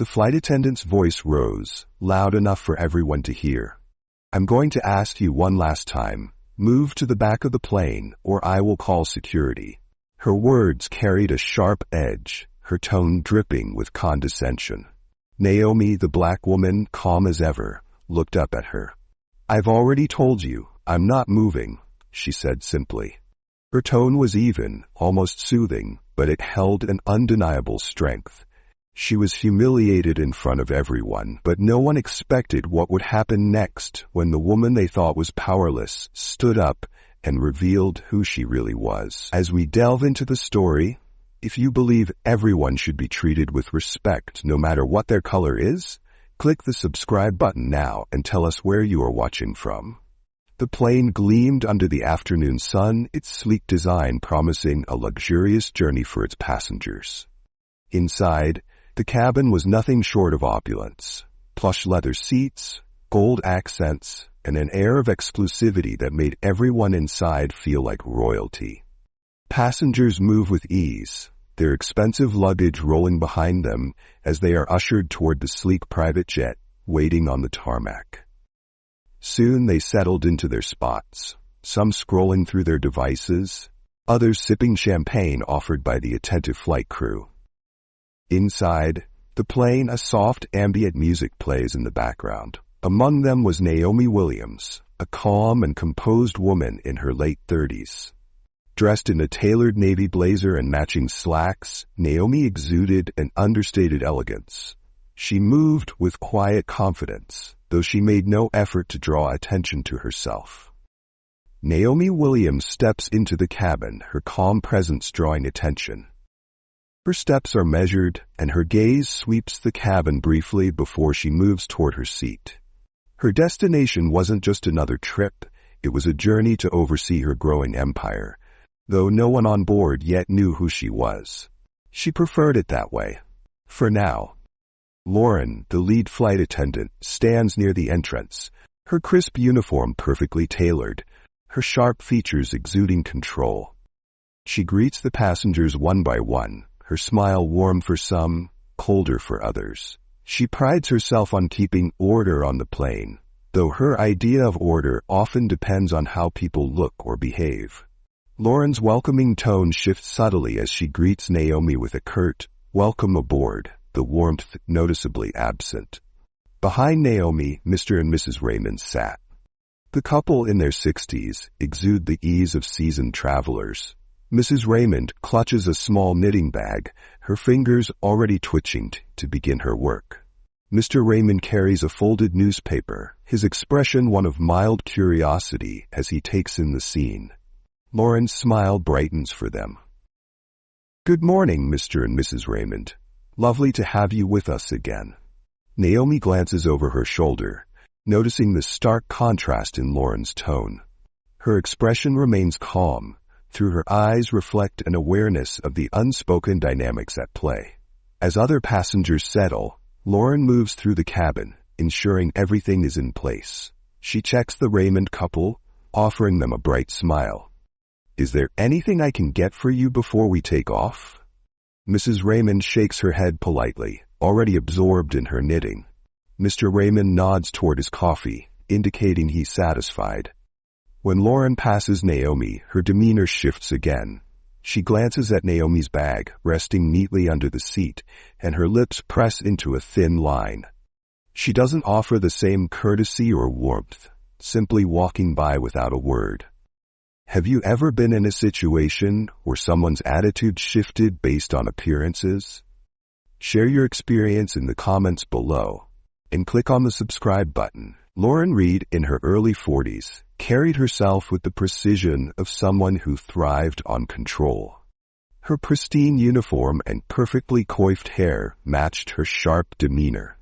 The flight attendant's voice rose, loud enough for everyone to hear. "I'm going to ask you one last time. Move to the back of the plane, or I will call security." Her words carried a sharp edge, her tone dripping with condescension. Naomi, the black woman, calm as ever, looked up at her. "I've already told you, I'm not moving," she said simply. Her tone was even, almost soothing, but it held an undeniable strength. She was humiliated in front of everyone, but no one expected what would happen next when the woman they thought was powerless stood up and revealed who she really was. As we delve into the story, if you believe everyone should be treated with respect no matter what their color is, click the subscribe button now and tell us where you are watching from. The plane gleamed under the afternoon sun, its sleek design promising a luxurious journey for its passengers. Inside, the cabin was nothing short of opulence. Plush leather seats, gold accents, and an air of exclusivity that made everyone inside feel like royalty. Passengers move with ease, their expensive luggage rolling behind them as they are ushered toward the sleek private jet waiting on the tarmac. Soon they settled into their spots, some scrolling through their devices, others sipping champagne offered by the attentive flight crew. Inside the plane, a soft ambient music plays in the background. Among them was Naomi Williams, a calm and composed woman in her late 30s. Dressed in a tailored navy blazer and matching slacks, Naomi exuded an understated elegance. She moved with quiet confidence, though she made no effort to draw attention to herself. Naomi Williams steps into the cabin, her calm presence drawing attention. Her steps are measured, and her gaze sweeps the cabin briefly before she moves toward her seat. Her destination wasn't just another trip, it was a journey to oversee her growing empire, though no one on board yet knew who she was. She preferred it that way. For now. Lauren, the lead flight attendant, stands near the entrance, her crisp uniform perfectly tailored, her sharp features exuding control. She greets the passengers one by one, her smile warm for some, colder for others. She prides herself on keeping order on the plane, though her idea of order often depends on how people look or behave. Lauren's welcoming tone shifts subtly as she greets Naomi with a curt, "Welcome aboard," the warmth noticeably absent. Behind Naomi, Mr. and Mrs. Raymond sat. The couple in their 60s exude the ease of seasoned travelers. Mrs. Raymond clutches a small knitting bag, her fingers already twitching to begin her work. Mr. Raymond carries a folded newspaper, his expression one of mild curiosity as he takes in the scene. Lauren's smile brightens for them. "Good morning, Mr. and Mrs. Raymond. Lovely to have you with us again." Naomi glances over her shoulder, noticing the stark contrast in Lauren's tone. Her expression remains calm. Through her eyes reflect an awareness of the unspoken dynamics at play. As other passengers settle, Lauren moves through the cabin, ensuring everything is in place. She checks the Raymond couple, offering them a bright smile. "Is there anything I can get for you before we take off?" Mrs. Raymond shakes her head politely, already absorbed in her knitting. Mr. Raymond nods toward his coffee, indicating he's satisfied. When Lauren passes Naomi, her demeanor shifts again. She glances at Naomi's bag, resting neatly under the seat, and her lips press into a thin line. She doesn't offer the same courtesy or warmth, simply walking by without a word. Have you ever been in a situation where someone's attitude shifted based on appearances? Share your experience in the comments below, and click on the subscribe button. Lauren Reed, in her early 40s, carried herself with the precision of someone who thrived on control. Her pristine uniform and perfectly coiffed hair matched her sharp demeanor.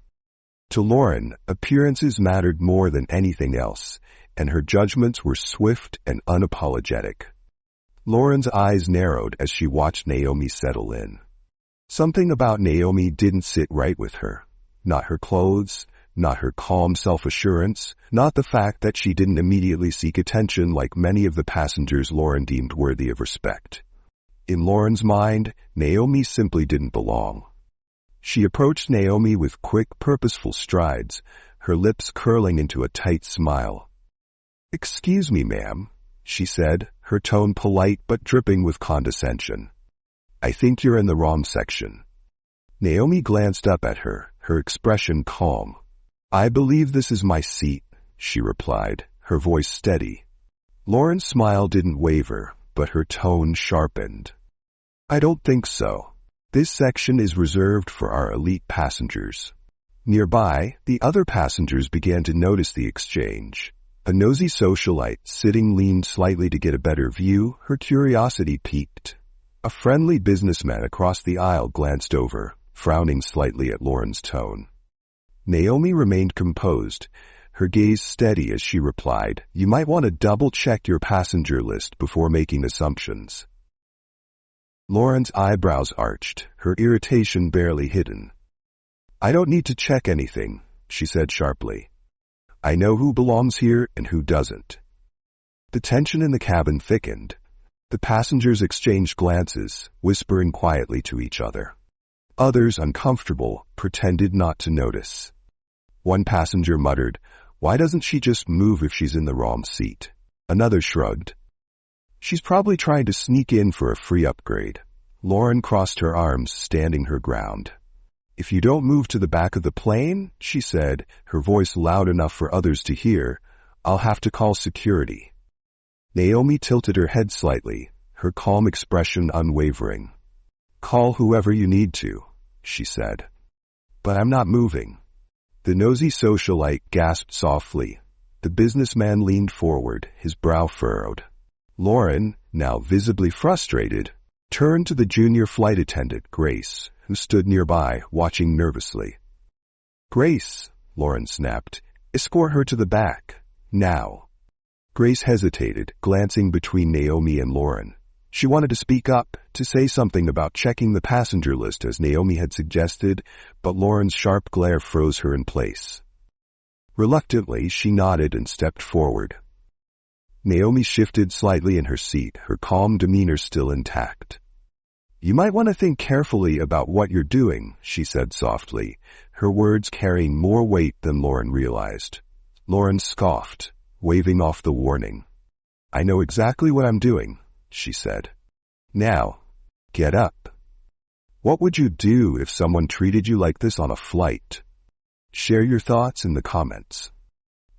To Lauren, appearances mattered more than anything else, and her judgments were swift and unapologetic. Lauren's eyes narrowed as she watched Naomi settle in. Something about Naomi didn't sit right with her. Not her clothes, not her calm self-assurance, not the fact that she didn't immediately seek attention like many of the passengers Lauren deemed worthy of respect. In Lauren's mind, Naomi simply didn't belong. She approached Naomi with quick, purposeful strides, her lips curling into a tight smile. "Excuse me, ma'am," she said, her tone polite but dripping with condescension. "I think you're in the wrong section." Naomi glanced up at her, her expression calm. "I believe this is my seat," she replied, her voice steady. Lauren's smile didn't waver, but her tone sharpened. "I don't think so. This section is reserved for our elite passengers." Nearby, the other passengers began to notice the exchange. A nosy socialite sitting leaned slightly to get a better view, her curiosity piqued. A friendly businessman across the aisle glanced over, frowning slightly at Lauren's tone. Naomi remained composed, her gaze steady as she replied, "You might want to double-check your passenger list before making assumptions." Lauren's eyebrows arched, her irritation barely hidden. "I don't need to check anything," she said sharply. "I know who belongs here and who doesn't." The tension in the cabin thickened. The passengers exchanged glances, whispering quietly to each other. Others, uncomfortable, pretended not to notice. One passenger muttered, "Why doesn't she just move if she's in the wrong seat?" Another shrugged. "She's probably trying to sneak in for a free upgrade." Lauren crossed her arms, standing her ground. "If you don't move to the back of the plane," she said, her voice loud enough for others to hear, "I'll have to call security." Naomi tilted her head slightly, her calm expression unwavering. "Call whoever you need to," she said. "But I'm not moving." The nosy socialite gasped softly. The businessman leaned forward, his brow furrowed. Lauren, now visibly frustrated, turned to the junior flight attendant, Grace, who stood nearby, watching nervously. "Grace," Lauren snapped, "escort her to the back. Now." Grace hesitated, glancing between Naomi and Lauren. She wanted to speak up, to say something about checking the passenger list as Naomi had suggested, but Lauren's sharp glare froze her in place. Reluctantly, she nodded and stepped forward. Naomi shifted slightly in her seat, her calm demeanor still intact. "You might want to think carefully about what you're doing," she said softly, her words carrying more weight than Lauren realized. Lauren scoffed, waving off the warning. "I know exactly what I'm doing," she said. "Now, get up." What would you do if someone treated you like this on a flight? Share your thoughts in the comments.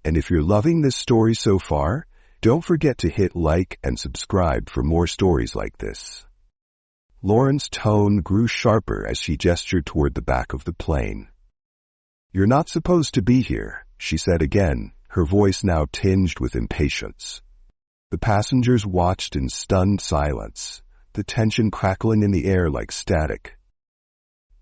And if you're loving this story so far, don't forget to hit like and subscribe for more stories like this. Lauren's tone grew sharper as she gestured toward the back of the plane. "You're not supposed to be here," she said again, her voice now tinged with impatience. The passengers watched in stunned silence, the tension crackling in the air like static.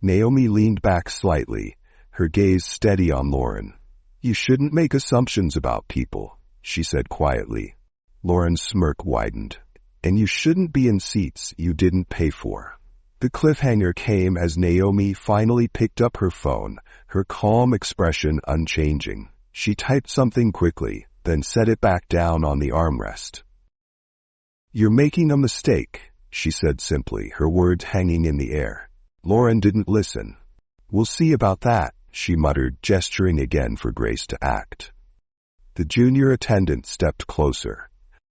Naomi leaned back slightly, her gaze steady on Lauren. "You shouldn't make assumptions about people," she said quietly. Lauren's smirk widened. "And you shouldn't be in seats you didn't pay for." The cliffhanger came as Naomi finally picked up her phone, her calm expression unchanging. She typed something quickly, then set it back down on the armrest. "You're making a mistake," she said simply, her words hanging in the air. Lauren didn't listen. "We'll see about that," she muttered, gesturing again for Grace to act. The junior attendant stepped closer,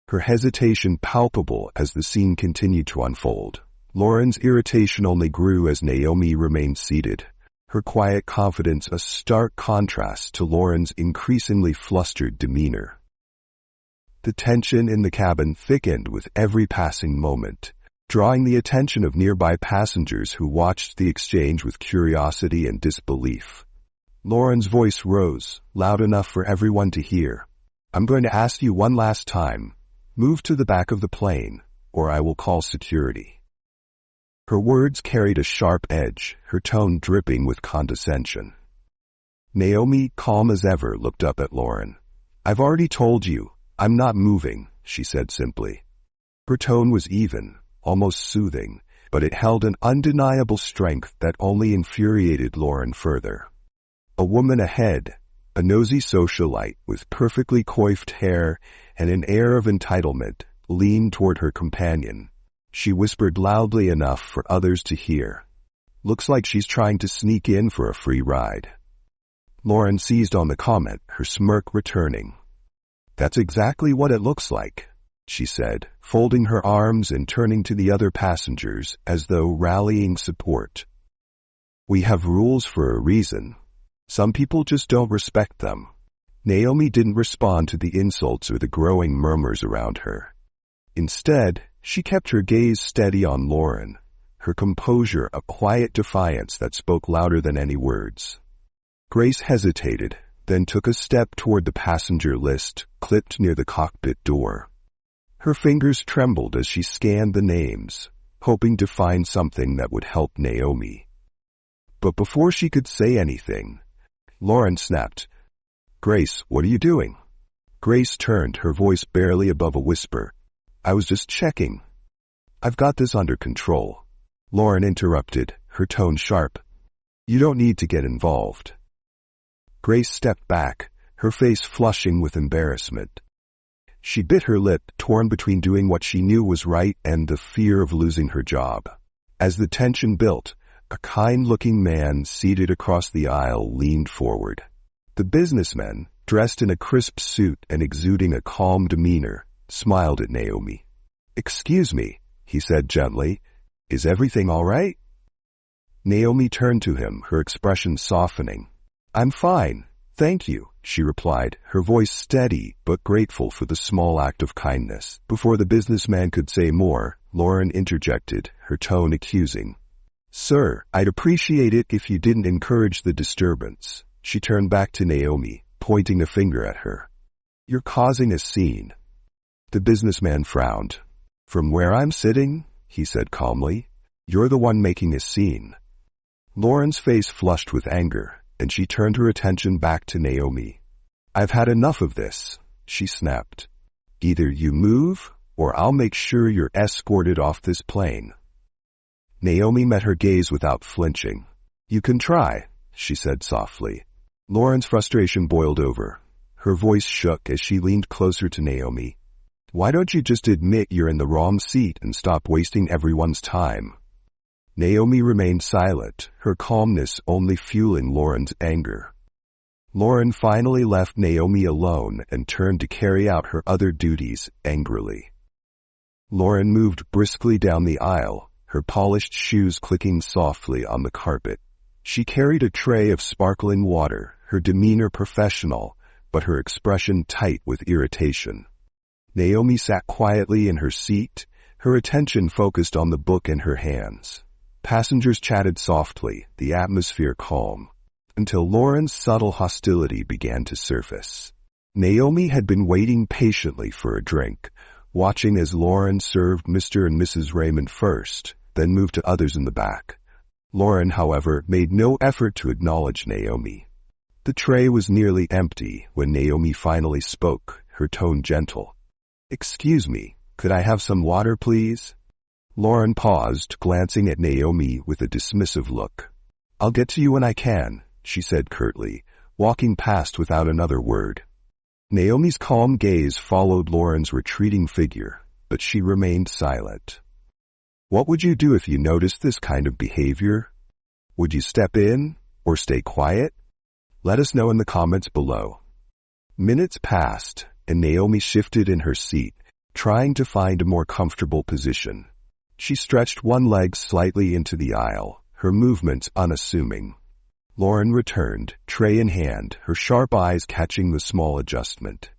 her hesitation palpable as the scene continued to unfold. Lauren's irritation only grew as Naomi remained seated, her quiet confidence a stark contrast to Lauren's increasingly flustered demeanor. The tension in the cabin thickened with every passing moment, drawing the attention of nearby passengers who watched the exchange with curiosity and disbelief. Lauren's voice rose, loud enough for everyone to hear. "I'm going to ask you one last time. Move to the back of the plane, or I will call security." Her words carried a sharp edge, her tone dripping with condescension. Naomi, calm as ever, looked up at Lauren. "I've already told you, I'm not moving," she said simply. Her tone was even, almost soothing, but it held an undeniable strength that only infuriated Lauren further. A woman ahead, a nosy socialite with perfectly coiffed hair and an air of entitlement, leaned toward her companion. She whispered loudly enough for others to hear. Looks like she's trying to sneak in for a free ride. Lauren seized on the comment, her smirk returning. That's exactly what it looks like, she said, folding her arms and turning to the other passengers as though rallying support. We have rules for a reason. Some people just don't respect them. Naomi didn't respond to the insults or the growing murmurs around her. Instead, she kept her gaze steady on Lauren, her composure a quiet defiance that spoke louder than any words. Grace hesitated, then took a step toward the passenger list clipped near the cockpit door. Her fingers trembled as she scanned the names, hoping to find something that would help Naomi. But before she could say anything, Lauren snapped, "Grace, what are you doing?" Grace turned, her voice barely above a whisper. "I was just checking. I've got this under control." Lauren interrupted, her tone sharp. "You don't need to get involved." Grace stepped back, her face flushing with embarrassment. She bit her lip, torn between doing what she knew was right and the fear of losing her job. As the tension built, a kind-looking man seated across the aisle leaned forward. The businessman, dressed in a crisp suit and exuding a calm demeanor, smiled at Naomi. "Excuse me," he said gently. "Is everything all right?" Naomi turned to him, her expression softening. "I'm fine, thank you," she replied, her voice steady but grateful for the small act of kindness. Before the businessman could say more, Lauren interjected, her tone accusing. "Sir, I'd appreciate it if you didn't encourage the disturbance." She turned back to Naomi, pointing a finger at her. "You're causing a scene." The businessman frowned. "From where I'm sitting," he said calmly, "you're the one making a scene." Lauren's face flushed with anger, and she turned her attention back to Naomi. "I've had enough of this," she snapped. "Either you move, or I'll make sure you're escorted off this plane." Naomi met her gaze without flinching. "You can try," she said softly. Lauren's frustration boiled over. Her voice shook as she leaned closer to Naomi. "Why don't you just admit you're in the wrong seat and stop wasting everyone's time?" Naomi remained silent, her calmness only fueling Lauren's anger. Lauren finally left Naomi alone and turned to carry out her other duties angrily. Lauren moved briskly down the aisle, her polished shoes clicking softly on the carpet. She carried a tray of sparkling water, her demeanor professional, but her expression tight with irritation. Naomi sat quietly in her seat, her attention focused on the book in her hands. Passengers chatted softly, the atmosphere calm, until Lauren's subtle hostility began to surface. Naomi had been waiting patiently for a drink, watching as Lauren served Mr. and Mrs. Raymond first, then moved to others in the back. Lauren, however, made no effort to acknowledge Naomi. The tray was nearly empty when Naomi finally spoke, her tone gentle. "Excuse me, could I have some water, please?" Lauren paused, glancing at Naomi with a dismissive look. "I'll get to you when I can," she said curtly, walking past without another word. Naomi's calm gaze followed Lauren's retreating figure, but she remained silent. What would you do if you noticed this kind of behavior? Would you step in, or stay quiet? Let us know in the comments below. Minutes passed, and Naomi shifted in her seat, trying to find a more comfortable position. She stretched one leg slightly into the aisle, her movements unassuming. Lauren returned, tray in hand, her sharp eyes catching the small adjustment.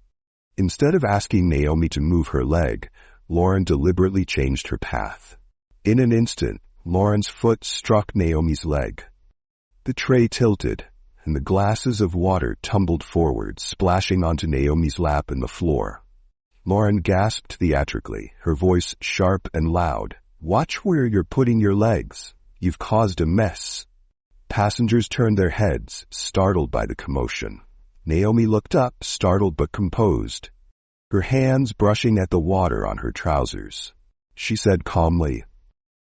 Instead of asking Naomi to move her leg, Lauren deliberately changed her path. In an instant, Lauren's foot struck Naomi's leg. The tray tilted, and the glasses of water tumbled forward, splashing onto Naomi's lap and the floor. Lauren gasped theatrically, her voice sharp and loud. "Watch where you're putting your legs. You've caused a mess." Passengers turned their heads, startled by the commotion. Naomi looked up, startled but composed, her hands brushing at the water on her trousers. She said calmly,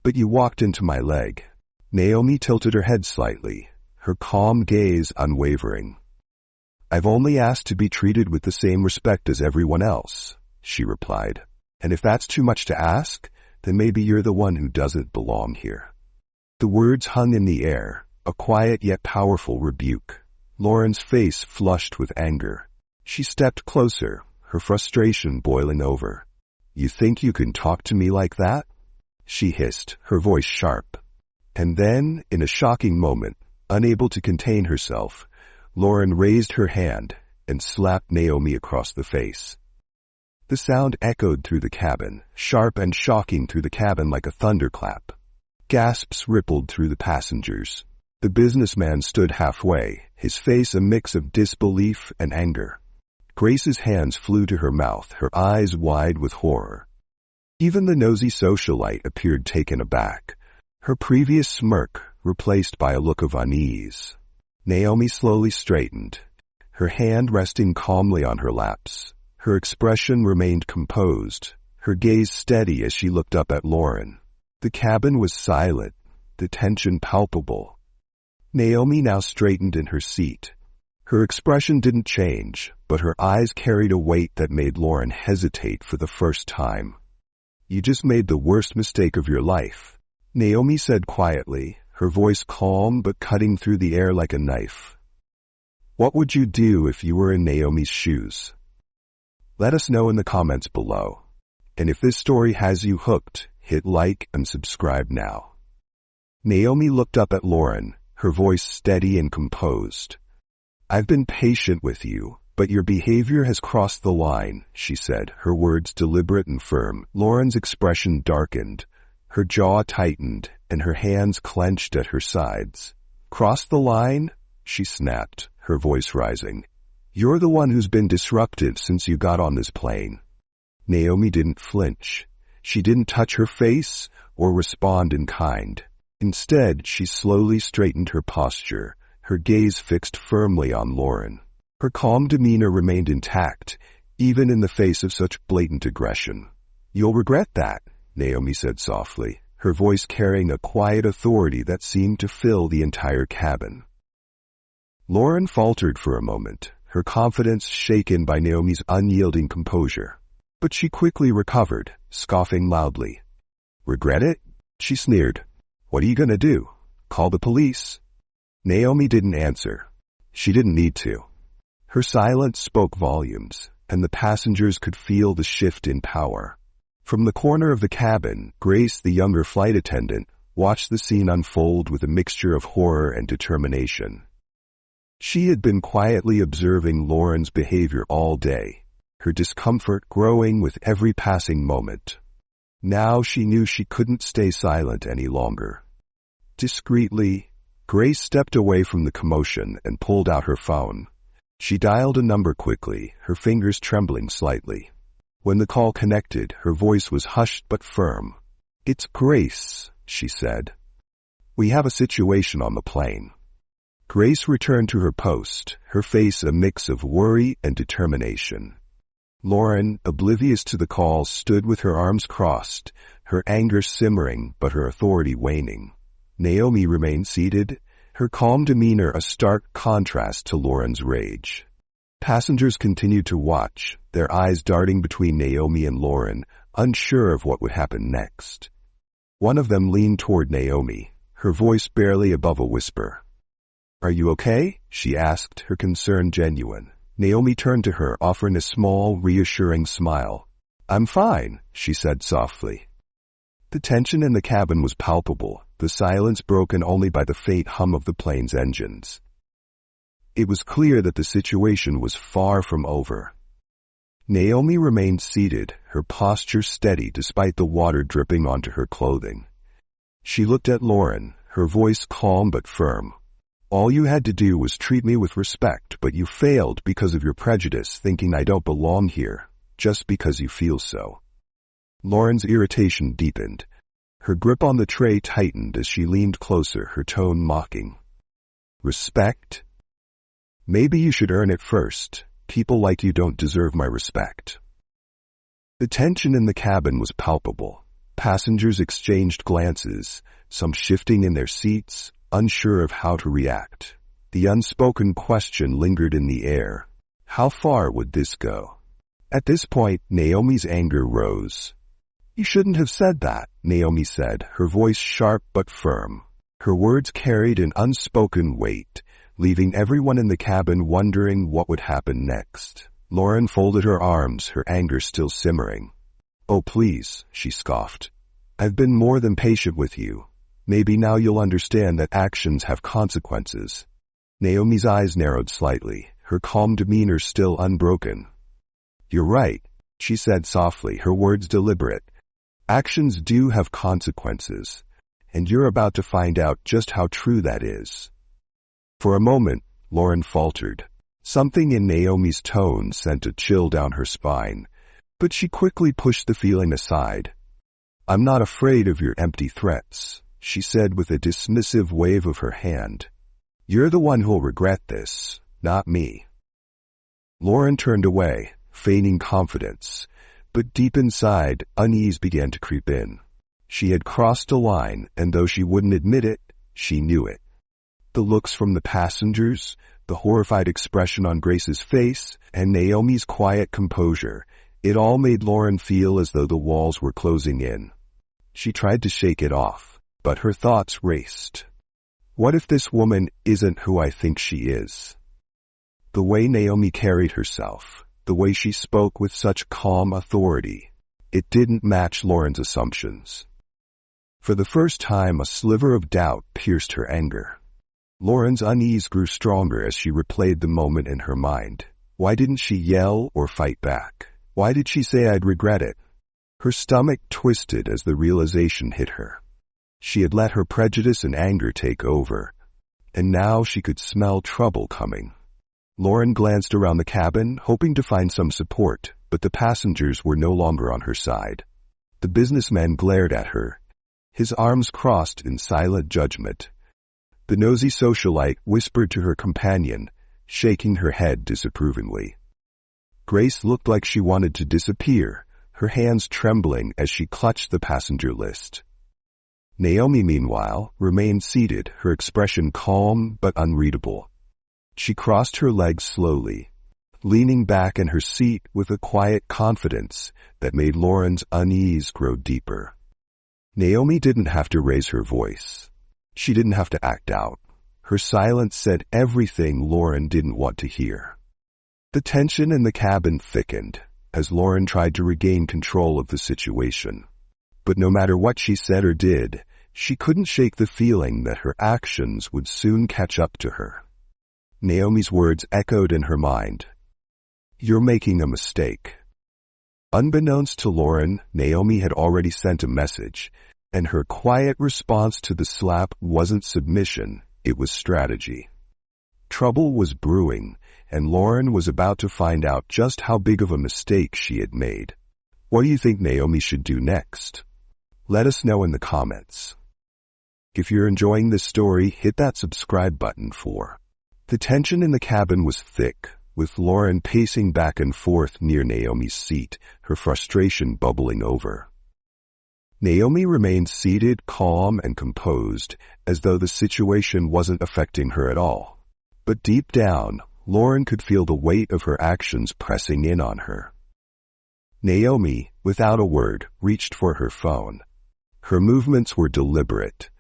"But you walked into my leg." Naomi tilted her head slightly, her calm gaze unwavering. "I've only asked to be treated with the same respect as everyone else," she replied. "And if that's too much to ask, then maybe you're the one who doesn't belong here." The words hung in the air, a quiet yet powerful rebuke. Lauren's face flushed with anger. She stepped closer, her frustration boiling over. "You think you can talk to me like that?" she hissed, her voice sharp. And then, in a shocking moment, unable to contain herself, Lauren raised her hand and slapped Naomi across the face. The sound echoed through the cabin, sharp and shocking through the cabin like a thunderclap. Gasps rippled through the passengers. The businessman stood halfway, his face a mix of disbelief and anger. Grace's hands flew to her mouth, her eyes wide with horror. Even the nosy socialite appeared taken aback, her previous smirk replaced by a look of unease. Naomi slowly straightened, her hand resting calmly on her laps. Her expression remained composed, her gaze steady as she looked up at Lauren. The cabin was silent, the tension palpable. Naomi now straightened in her seat. Her expression didn't change, but her eyes carried a weight that made Lauren hesitate for the first time. "You just made the worst mistake of your life," Naomi said quietly, her voice calm but cutting through the air like a knife. "What would you do if you were in Naomi's shoes?" Let us know in the comments below. And if this story has you hooked, hit like and subscribe now. Naomi looked up at Lauren, her voice steady and composed. "I've been patient with you, but your behavior has crossed the line," she said, her words deliberate and firm. Lauren's expression darkened, her jaw tightened, and her hands clenched at her sides. "Crossed the line?" she snapped, her voice rising. "You're the one who's been disruptive since you got on this plane." Naomi didn't flinch. She didn't touch her face or respond in kind. Instead, she slowly straightened her posture, her gaze fixed firmly on Lauren. Her calm demeanor remained intact, even in the face of such blatant aggression. "You'll regret that," Naomi said softly, her voice carrying a quiet authority that seemed to fill the entire cabin. Lauren faltered for a moment, her confidence shaken by Naomi's unyielding composure. But she quickly recovered, scoffing loudly. "Regret it?" she sneered. "What are you going to do? Call the police?" Naomi didn't answer. She didn't need to. Her silence spoke volumes, and the passengers could feel the shift in power. From the corner of the cabin, Grace, the younger flight attendant, watched the scene unfold with a mixture of horror and determination. She had been quietly observing Lauren's behavior all day, her discomfort growing with every passing moment. Now she knew she couldn't stay silent any longer. Discreetly, Grace stepped away from the commotion and pulled out her phone. She dialed a number quickly, her fingers trembling slightly. When the call connected, her voice was hushed but firm. "It's Grace," she said. "We have a situation on the plane." Grace returned to her post, her face a mix of worry and determination. Lauren, oblivious to the call, stood with her arms crossed, her anger simmering but her authority waning. Naomi remained seated, her calm demeanor a stark contrast to Lauren's rage. Passengers continued to watch, their eyes darting between Naomi and Lauren, unsure of what would happen next. One of them leaned toward Naomi, her voice barely above a whisper. "Are you okay?" she asked, her concern genuine. Naomi turned to her, offering a small, reassuring smile. "I'm fine," she said softly. The tension in the cabin was palpable, the silence broken only by the faint hum of the plane's engines. It was clear that the situation was far from over. Naomi remained seated, her posture steady despite the water dripping onto her clothing. She looked at Lauren, her voice calm but firm. "All you had to do was treat me with respect, but you failed because of your prejudice, thinking I don't belong here, just because you feel so." Lauren's irritation deepened. Her grip on the tray tightened as she leaned closer, her tone mocking. "Respect? Maybe you should earn it first. People like you don't deserve my respect." The tension in the cabin was palpable. Passengers exchanged glances, some shifting in their seats, unsure of how to react. The unspoken question lingered in the air. How far would this go? At this point, Naomi's anger rose. "You shouldn't have said that," Naomi said, her voice sharp but firm. Her words carried an unspoken weight, leaving everyone in the cabin wondering what would happen next. Lauren folded her arms, her anger still simmering. "Oh, please," she scoffed. "I've been more than patient with you. Maybe now you'll understand that actions have consequences." Naomi's eyes narrowed slightly, her calm demeanor still unbroken. "You're right," she said softly, her words deliberate. "Actions do have consequences, and you're about to find out just how true that is." For a moment, Lauren faltered. Something in Naomi's tone sent a chill down her spine, but she quickly pushed the feeling aside. "I'm not afraid of your empty threats," she said with a dismissive wave of her hand. "You're the one who'll regret this, not me." Lauren turned away, feigning confidence, but deep inside, unease began to creep in. She had crossed a line, and though she wouldn't admit it, she knew it. The looks from the passengers, the horrified expression on Grace's face, and Naomi's quiet composure, it all made Lauren feel as though the walls were closing in. She tried to shake it off, but her thoughts raced. What if this woman isn't who I think she is? The way Naomi carried herself, the way she spoke with such calm authority, it didn't match Lauren's assumptions. For the first time, a sliver of doubt pierced her anger. Lauren's unease grew stronger as she replayed the moment in her mind. Why didn't she yell or fight back? Why did she say I'd regret it? Her stomach twisted as the realization hit her. She had let her prejudice and anger take over, and now she could smell trouble coming. Lauren glanced around the cabin, hoping to find some support, but the passengers were no longer on her side. The businessman glared at her, his arms crossed in silent judgment. The nosy socialite whispered to her companion, shaking her head disapprovingly. Grace looked like she wanted to disappear, her hands trembling as she clutched the passenger list. Naomi, meanwhile, remained seated, her expression calm but unreadable. She crossed her legs slowly, leaning back in her seat with a quiet confidence that made Lauren's unease grow deeper. Naomi didn't have to raise her voice. She didn't have to act out. Her silence said everything Lauren didn't want to hear. The tension in the cabin thickened as Lauren tried to regain control of the situation. But no matter what she said or did, she couldn't shake the feeling that her actions would soon catch up to her. Naomi's words echoed in her mind. "You're making a mistake." Unbeknownst to Lauren, Naomi had already sent a message, and her quiet response to the slap wasn't submission, it was strategy. Trouble was brewing, and Lauren was about to find out just how big of a mistake she had made. What do you think Naomi should do next? Let us know in the comments. If you're enjoying this story, hit that subscribe button for. The tension in the cabin was thick, with Lauren pacing back and forth near Naomi's seat, her frustration bubbling over. Naomi remained seated, calm and composed, as though the situation wasn't affecting her at all. But deep down, Lauren could feel the weight of her actions pressing in on her. Naomi, without a word, reached for her phone. Her movements were deliberate,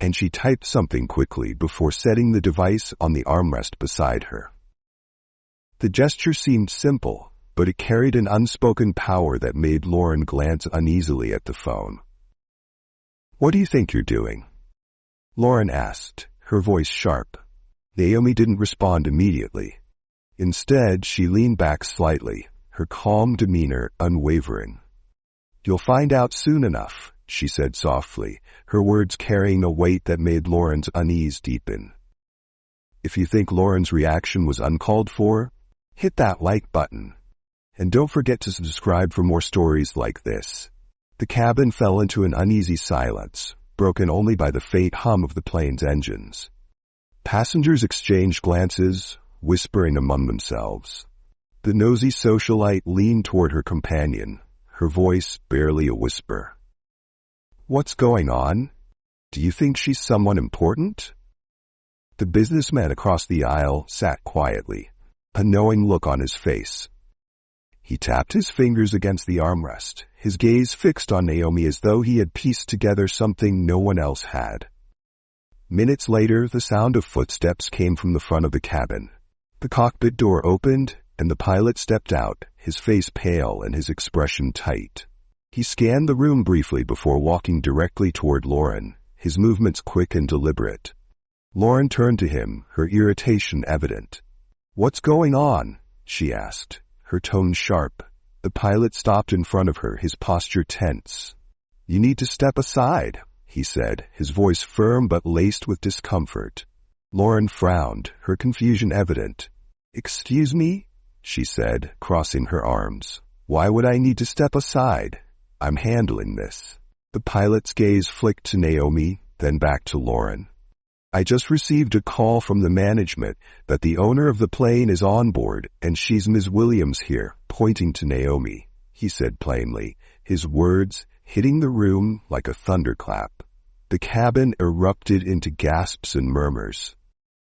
and she typed something quickly before setting the device on the armrest beside her. The gesture seemed simple, but it carried an unspoken power that made Lauren glance uneasily at the phone. "What do you think you're doing?" Lauren asked, her voice sharp. Naomi didn't respond immediately. Instead, she leaned back slightly, her calm demeanor unwavering. "You'll find out soon enough," she said softly, her words carrying a weight that made Lauren's unease deepen. If you think Lauren's reaction was uncalled for, hit that like button. And don't forget to subscribe for more stories like this. The cabin fell into an uneasy silence, broken only by the faint hum of the plane's engines. Passengers exchanged glances, whispering among themselves. The nosy socialite leaned toward her companion, her voice barely a whisper. "What's going on? Do you think she's someone important?" The businessman across the aisle sat quietly, a knowing look on his face. He tapped his fingers against the armrest, his gaze fixed on Naomi as though he had pieced together something no one else had. Minutes later, the sound of footsteps came from the front of the cabin. The cockpit door opened, and the pilot stepped out, his face pale and his expression tight. He scanned the room briefly before walking directly toward Lauren, his movements quick and deliberate. Lauren turned to him, her irritation evident. "What's going on?" she asked, her tone sharp. The pilot stopped in front of her, his posture tense. "You need to step aside," he said, his voice firm but laced with discomfort. Lauren frowned, her confusion evident. "Excuse me?" she said, crossing her arms. "Why would I need to step aside? I'm handling this." The pilot's gaze flicked to Naomi, then back to Lauren. "I just received a call from the management that the owner of the plane is on board and she's Ms. Williams here," pointing to Naomi, he said plainly, his words hitting the room like a thunderclap. The cabin erupted into gasps and murmurs.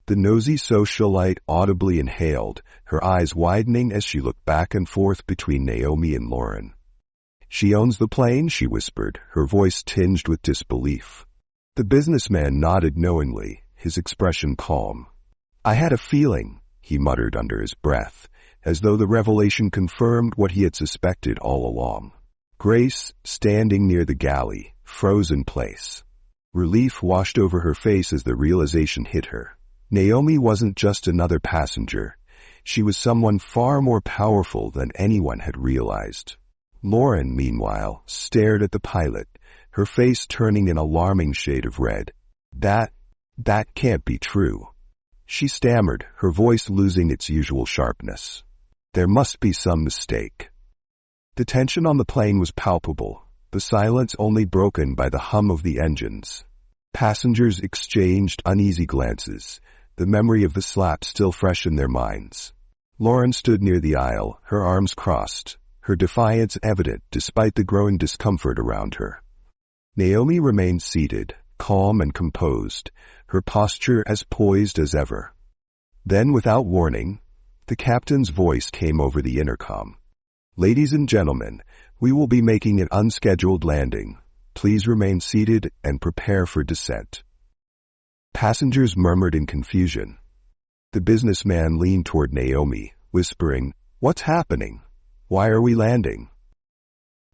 The nosy socialite audibly inhaled, her eyes widening as she looked back and forth between Naomi and Lauren. "She owns the plane," she whispered, her voice tinged with disbelief. The businessman nodded knowingly, his expression calm. "I had a feeling," he muttered under his breath, as though the revelation confirmed what he had suspected all along. Grace, standing near the galley, froze in place. Relief washed over her face as the realization hit her. Naomi wasn't just another passenger. She was someone far more powerful than anyone had realized. Lauren, meanwhile, stared at the pilot, her face turning an alarming shade of red. That can't be true," she stammered, her voice losing its usual sharpness. "There must be some mistake." The tension on the plane was palpable, the silence only broken by the hum of the engines. Passengers exchanged uneasy glances, the memory of the slap still fresh in their minds. Lauren stood near the aisle, her arms crossed, her defiance evident despite the growing discomfort around her. Naomi remained seated, calm and composed, her posture as poised as ever. Then, without warning, the captain's voice came over the intercom. "Ladies and gentlemen, we will be making an unscheduled landing. Please remain seated and prepare for descent." Passengers murmured in confusion. The businessman leaned toward Naomi, whispering, "What's happening? Why are we landing?"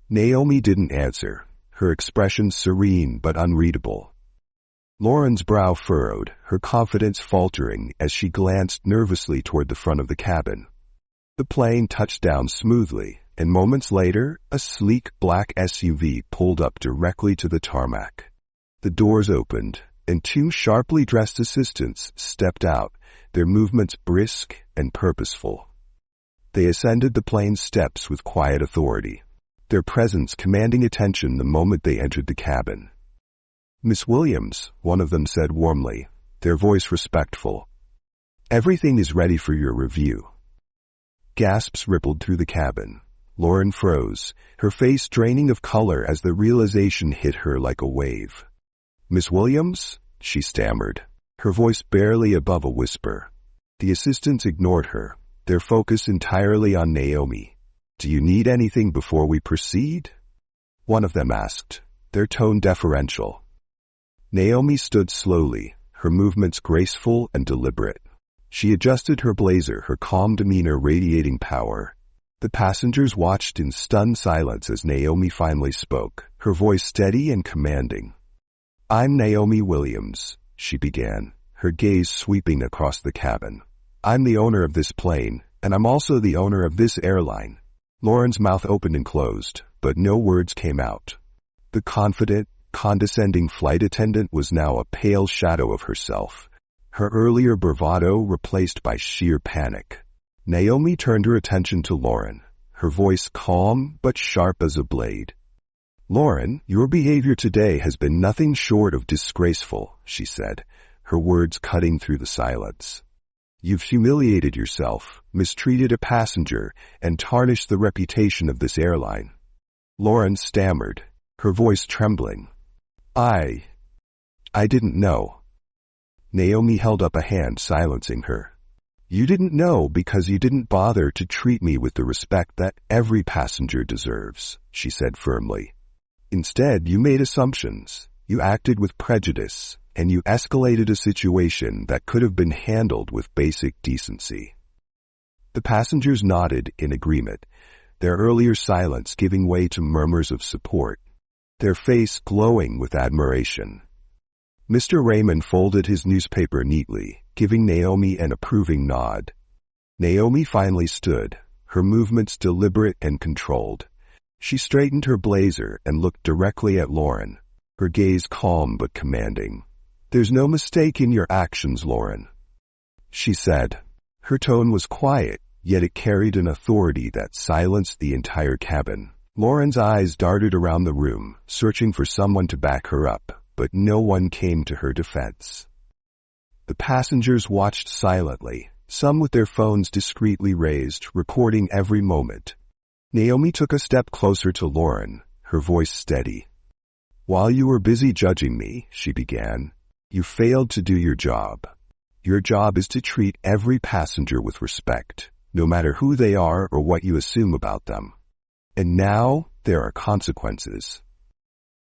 Naomi didn't answer, her expression serene but unreadable. Lauren's brow furrowed, her confidence faltering as she glanced nervously toward the front of the cabin. The plane touched down smoothly, and moments later, a sleek black SUV pulled up directly to the tarmac. The doors opened, and two sharply dressed assistants stepped out, their movements brisk and purposeful. They ascended the plane's steps with quiet authority, their presence commanding attention the moment they entered the cabin. "Miss Williams," one of them said warmly, their voice respectful. "Everything is ready for your review." Gasps rippled through the cabin. Lauren froze, her face draining of color as the realization hit her like a wave. "Miss Williams?" she stammered, her voice barely above a whisper. The assistants ignored her, their focus entirely on Naomi. "Do you need anything before we proceed?" one of them asked, their tone deferential. Naomi stood slowly, her movements graceful and deliberate. She adjusted her blazer, her calm demeanor radiating power. The passengers watched in stunned silence as Naomi finally spoke, her voice steady and commanding. "I'm Naomi Williams," she began, her gaze sweeping across the cabin. "I'm the owner of this plane, and I'm also the owner of this airline." Lauren's mouth opened and closed, but no words came out. The confident, condescending flight attendant was now a pale shadow of herself, her earlier bravado replaced by sheer panic. Naomi turned her attention to Lauren, her voice calm but sharp as a blade. "Lauren, your behavior today has been nothing short of disgraceful," she said, her words cutting through the silence. "You've humiliated yourself, mistreated a passenger, and tarnished the reputation of this airline." Lauren stammered, her voice trembling. I didn't know." Naomi held up a hand, silencing her. "You didn't know because you didn't bother to treat me with the respect that every passenger deserves," she said firmly. "Instead, you made assumptions. You acted with prejudice, and you escalated a situation that could have been handled with basic decency. The passengers nodded in agreement, their earlier silence giving way to murmurs of support, their face glowing with admiration. Mr. Raymond folded his newspaper neatly, giving Naomi an approving nod. Naomi finally stood, her movements deliberate and controlled. She straightened her blazer and looked directly at Lauren, her gaze calm but commanding. "There's no mistake in your actions, Lauren," she said. Her tone was quiet, yet it carried an authority that silenced the entire cabin. Lauren's eyes darted around the room, searching for someone to back her up, but no one came to her defense. The passengers watched silently, some with their phones discreetly raised, recording every moment. Naomi took a step closer to Lauren, her voice steady. "While you were busy judging me," she began, "you failed to do your job. Your job is to treat every passenger with respect, no matter who they are or what you assume about them. And now, there are consequences."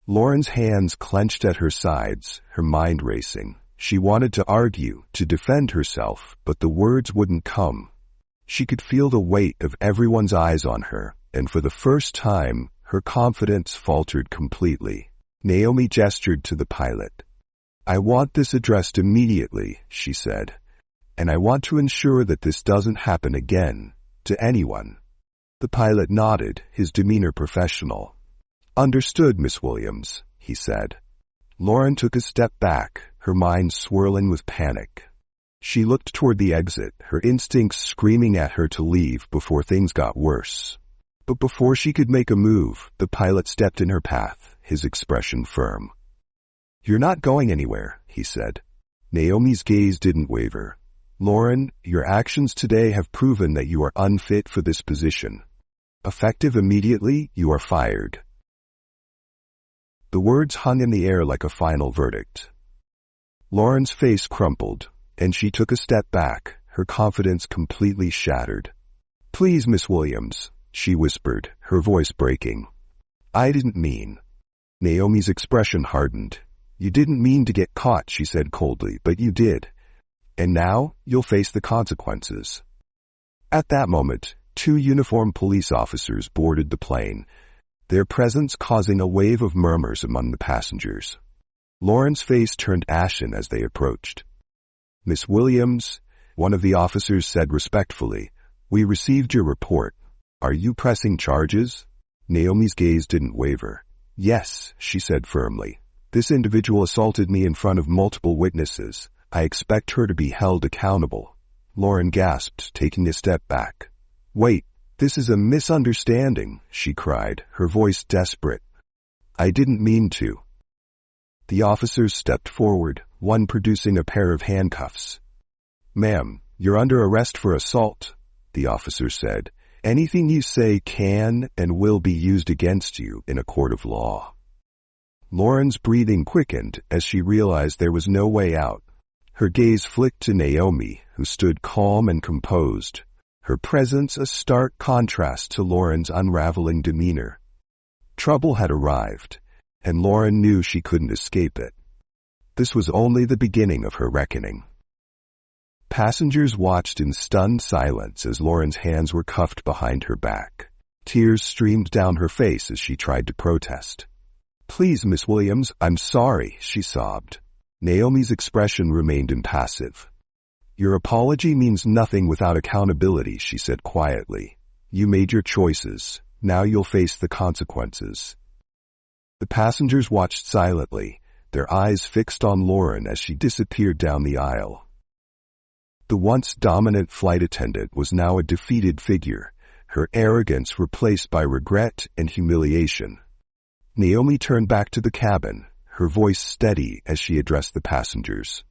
Lauren's hands clenched at her sides, her mind racing. She wanted to argue, to defend herself, but the words wouldn't come. She could feel the weight of everyone's eyes on her, and for the first time, her confidence faltered completely. Naomi gestured to the pilot. "I want this addressed immediately," she said, "and I want to ensure that this doesn't happen again, to anyone." The pilot nodded, his demeanor professional. "Understood, Miss Williams," he said. Lauren took a step back, her mind swirling with panic. She looked toward the exit, her instincts screaming at her to leave before things got worse. But before she could make a move, the pilot stepped in her path, his expression firm. "You're not going anywhere," he said. Naomi's gaze didn't waver. "Lauren, your actions today have proven that you are unfit for this position. Effective immediately, you are fired." The words hung in the air like a final verdict. Lauren's face crumpled, and she took a step back, her confidence completely shattered. "Please, Miss Williams," she whispered, her voice breaking. "I didn't mean." Naomi's expression hardened. "You didn't mean to get caught," she said coldly, "but you did. And now, you'll face the consequences." At that moment, 2 uniformed police officers boarded the plane, their presence causing a wave of murmurs among the passengers. Lauren's face turned ashen as they approached. "Miss Williams," one of the officers said respectfully, "we received your report. Are you pressing charges?" Naomi's gaze didn't waver. "Yes," she said firmly. "This individual assaulted me in front of multiple witnesses. I expect her to be held accountable." Lauren gasped, taking a step back. "Wait, this is a misunderstanding," she cried, her voice desperate. "I didn't mean to." The officers stepped forward, one producing a pair of handcuffs. "Ma'am, you're under arrest for assault," the officer said. "Anything you say can and will be used against you in a court of law." Lauren's breathing quickened as she realized there was no way out. Her gaze flicked to Naomi, who stood calm and composed, her presence a stark contrast to Lauren's unraveling demeanor. Trouble had arrived, and Lauren knew she couldn't escape it. This was only the beginning of her reckoning. Passengers watched in stunned silence as Lauren's hands were cuffed behind her back. Tears streamed down her face as she tried to protest. "Please, Miss Williams, I'm sorry," she sobbed. Naomi's expression remained impassive. "Your apology means nothing without accountability," she said quietly. "You made your choices. Now you'll face the consequences." The passengers watched silently, their eyes fixed on Lauren as she disappeared down the aisle. The once dominant flight attendant was now a defeated figure, her arrogance replaced by regret and humiliation. Naomi turned back to the cabin, her voice steady as she addressed the passengers.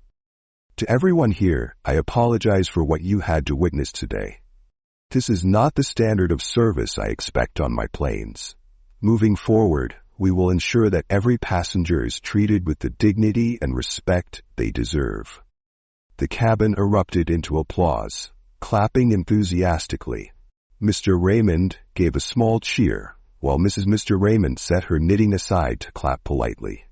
"To everyone here, I apologize for what you had to witness today. This is not the standard of service I expect on my planes. Moving forward, we will ensure that every passenger is treated with the dignity and respect they deserve." The cabin erupted into applause, clapping enthusiastically. Mr. Raymond gave a small cheer, while Mr. Raymond set her knitting aside to clap politely.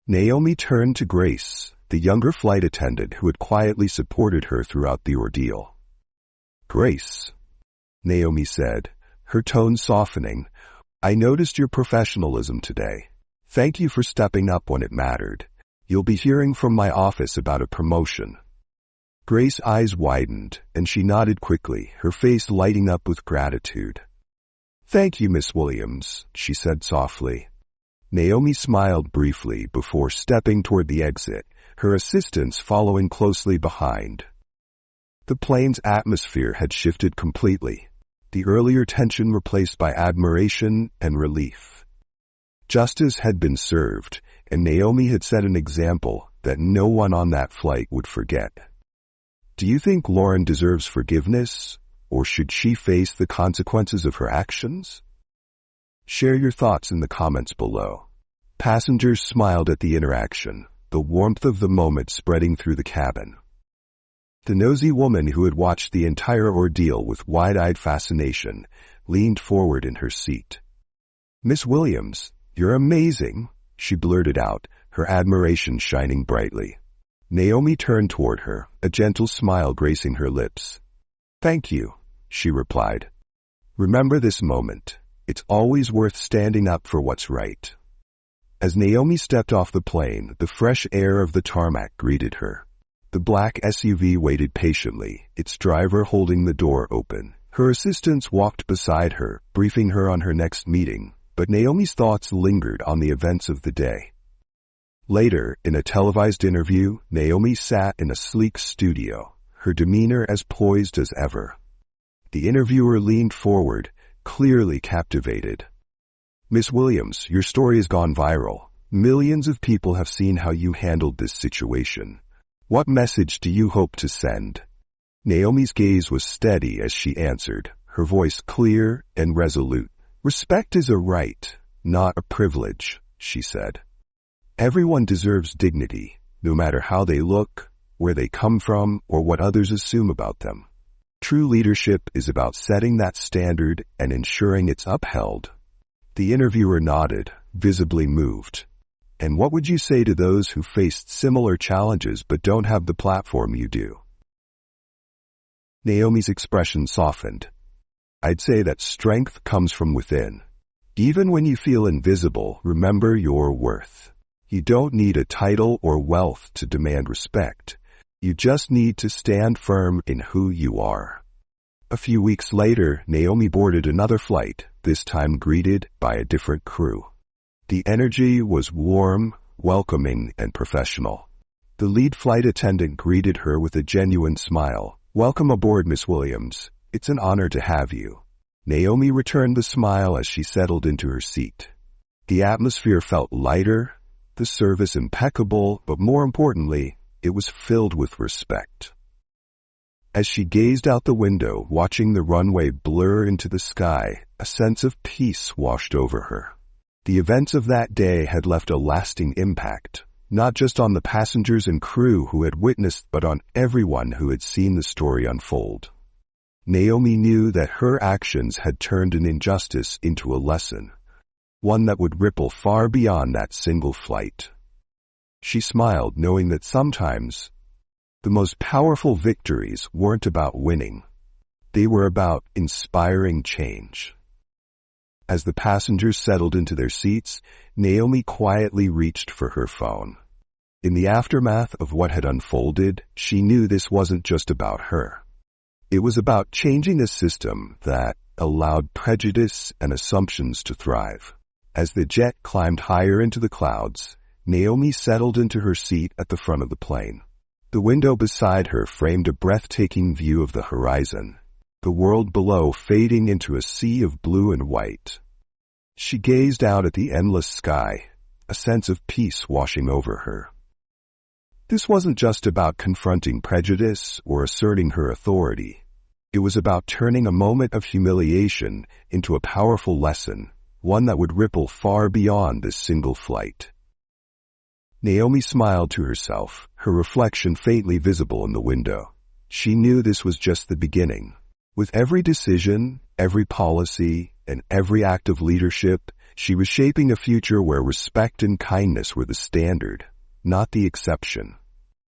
Naomi turned to Grace, the younger flight attendant who had quietly supported her throughout the ordeal. "Grace," Naomi said, her tone softening, "I noticed your professionalism today. Thank you for stepping up when it mattered. You'll be hearing from my office about a promotion." Grace's eyes widened, and she nodded quickly, her face lighting up with gratitude. "Thank you, Miss Williams," she said softly. Naomi smiled briefly before stepping toward the exit, her assistants following closely behind. The plane's atmosphere had shifted completely, the earlier tension replaced by admiration and relief. Justice had been served, and Naomi had set an example that no one on that flight would forget. "Do you think Lauren deserves forgiveness, or should she face the consequences of her actions?" Share your thoughts in the comments below. Passengers smiled at the interaction, the warmth of the moment spreading through the cabin. The nosy woman who had watched the entire ordeal with wide-eyed fascination leaned forward in her seat. "Miss Williams, you're amazing," she blurted out, her admiration shining brightly. Naomi turned toward her, a gentle smile gracing her lips. "Thank you," she replied. "Remember this moment. It's always worth standing up for what's right." As Naomi stepped off the plane, the fresh air of the tarmac greeted her. The black SUV waited patiently, its driver holding the door open. Her assistants walked beside her, briefing her on her next meeting, but Naomi's thoughts lingered on the events of the day. Later, in a televised interview, Naomi sat in a sleek studio, her demeanor as poised as ever. The interviewer leaned forward, clearly captivated. "Miss Williams, your story has gone viral. Millions of people have seen how you handled this situation. What message do you hope to send?" Naomi's gaze was steady as she answered, her voice clear and resolute. "Respect is a right, not a privilege," she said. "Everyone deserves dignity, no matter how they look, where they come from, or what others assume about them. True leadership is about setting that standard and ensuring it's upheld." The interviewer nodded, visibly moved. "And what would you say to those who faced similar challenges but don't have the platform you do?" Naomi's expression softened. "I'd say that strength comes from within. Even when you feel invisible, remember your worth. You don't need a title or wealth to demand respect. You just need to stand firm in who you are." A few weeks later, Naomi boarded another flight, this time greeted by a different crew. The energy was warm, welcoming, and professional. The lead flight attendant greeted her with a genuine smile. "Welcome aboard, Miss Williams. It's an honor to have you." Naomi returned the smile as she settled into her seat. The atmosphere felt lighter, the service impeccable, but more importantly, it was filled with respect. As she gazed out the window, watching the runway blur into the sky, a sense of peace washed over her. The events of that day had left a lasting impact, not just on the passengers and crew who had witnessed, but on everyone who had seen the story unfold. Naomi knew that her actions had turned an injustice into a lesson, one that would ripple far beyond that single flight. She smiled, knowing that sometimes the most powerful victories weren't about winning. They were about inspiring change. As the passengers settled into their seats, Naomi quietly reached for her phone. In the aftermath of what had unfolded, she knew this wasn't just about her. It was about changing a system that allowed prejudice and assumptions to thrive. As the jet climbed higher into the clouds, Naomi settled into her seat at the front of the plane. The window beside her framed a breathtaking view of the horizon, the world below fading into a sea of blue and white. She gazed out at the endless sky, a sense of peace washing over her. This wasn't just about confronting prejudice or asserting her authority. It was about turning a moment of humiliation into a powerful lesson, one that would ripple far beyond this single flight. Naomi smiled to herself, her reflection faintly visible in the window. She knew this was just the beginning. With every decision, every policy, and every act of leadership, She was shaping a future where respect and kindness were the standard, not the exception.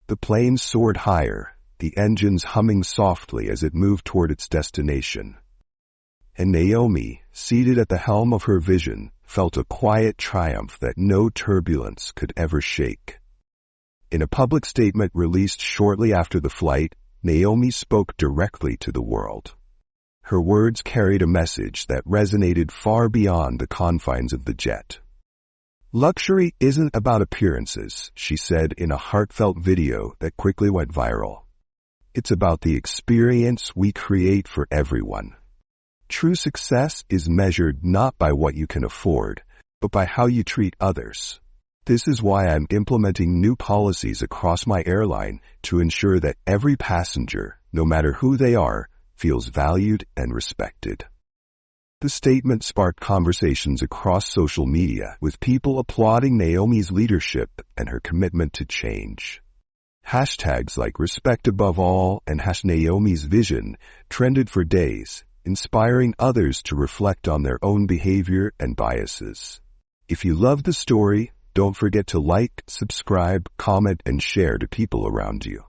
The plane soared higher, the engines humming softly as it moved toward its destination. And Naomi, seated at the helm of her vision, felt a quiet triumph that no turbulence could ever shake. In a public statement released shortly after the flight, Naomi spoke directly to the world. Her words carried a message that resonated far beyond the confines of the jet. "Luxury isn't about appearances," she said in a heartfelt video that quickly went viral. "It's about the experience we create for everyone. True success is measured not by what you can afford, but by how you treat others. This is why I'm implementing new policies across my airline to ensure that every passenger, no matter who they are, feels valued and respected." The statement sparked conversations across social media, with people applauding Naomi's leadership and her commitment to change. Hashtags like "Respect Above All" and #Naomi's Vision trended for days, inspiring others to reflect on their own behavior and biases. If you love the story, don't forget to like, subscribe, comment, and share to people around you.